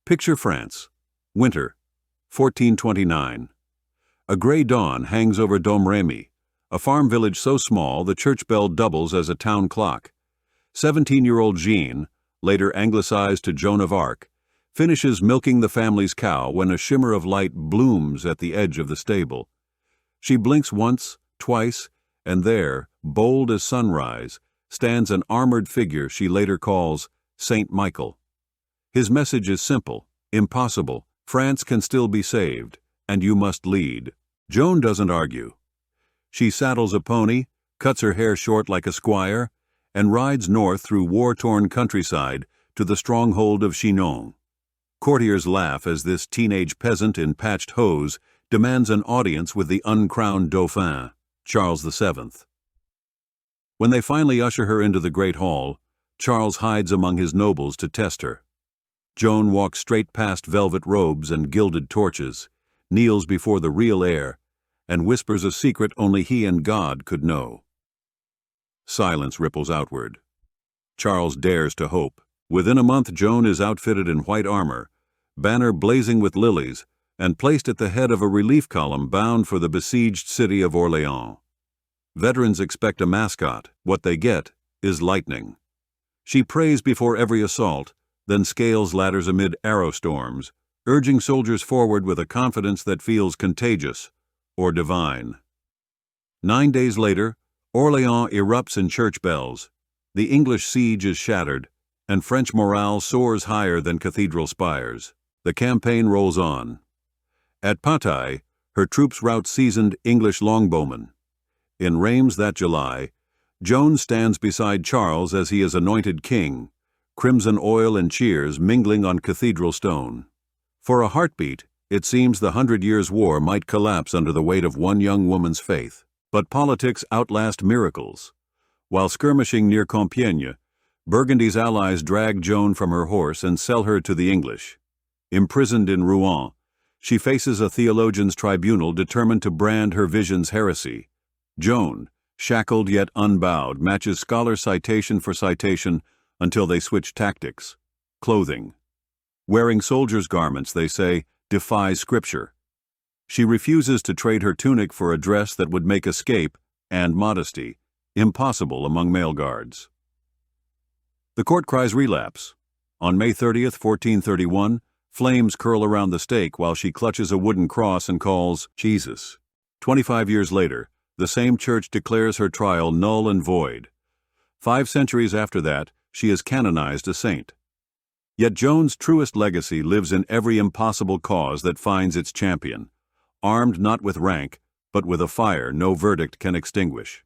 Picture France. Winter, 1429. A gray dawn hangs over Domremy, a farm village so small the church bell doubles as a town clock. 17-year-old Jean, later anglicized to Joan of Arc, finishes milking the family's cow when a shimmer of light blooms at the edge of the stable. She blinks once, twice, and there, bold as sunrise, stands an armored figure she later calls Saint Michael. His message is simple, impossible. France can still be saved, and you must lead. Joan doesn't argue. She saddles a pony, cuts her hair short like a squire, and rides north through war-torn countryside to the stronghold of Chinon. Courtiers laugh as this teenage peasant in patched hose demands an audience with the uncrowned Dauphin, Charles VII. When they finally usher her into the great hall, Charles hides among his nobles to test her. Joan walks straight past velvet robes and gilded torches, kneels before the real heir, and whispers a secret only he and God could know. Silence ripples outward. Charles dares to hope. Within a month, Joan is outfitted in white armor, banner blazing with lilies, and placed at the head of a relief column bound for the besieged city of Orléans. Veterans expect a mascot. What they get is lightning. She prays before every assault, then scales ladders amid arrow storms, urging soldiers forward with a confidence that feels contagious or divine. 9 days later, Orléans erupts in church bells. The English siege is shattered, and French morale soars higher than cathedral spires. The campaign rolls on. At Patay, her troops rout seasoned English longbowmen. In Reims that July, Joan stands beside Charles as he is anointed king, crimson oil and cheers mingling on cathedral stone. For a heartbeat, it seems the 100 Years' War might collapse under the weight of one young woman's faith. But politics outlast miracles. While skirmishing near Compiègne, Burgundy's allies drag Joan from her horse and sell her to the English. Imprisoned in Rouen, she faces a theologian's tribunal determined to brand her vision's heresy. Joan, shackled yet unbowed, matches scholar citation for citation until they switch tactics. Clothing. Wearing soldiers' garments, they say, defies Scripture. She refuses to trade her tunic for a dress that would make escape and modesty impossible among male guards. The court cries relapse. On May 30th, 1431, flames curl around the stake while she clutches a wooden cross and calls Jesus. 25 years later, the same church declares her trial null and void. 5 centuries after that, she is canonized a saint. Yet Joan's truest legacy lives in every impossible cause that finds its champion, armed not with rank, but with a fire no verdict can extinguish.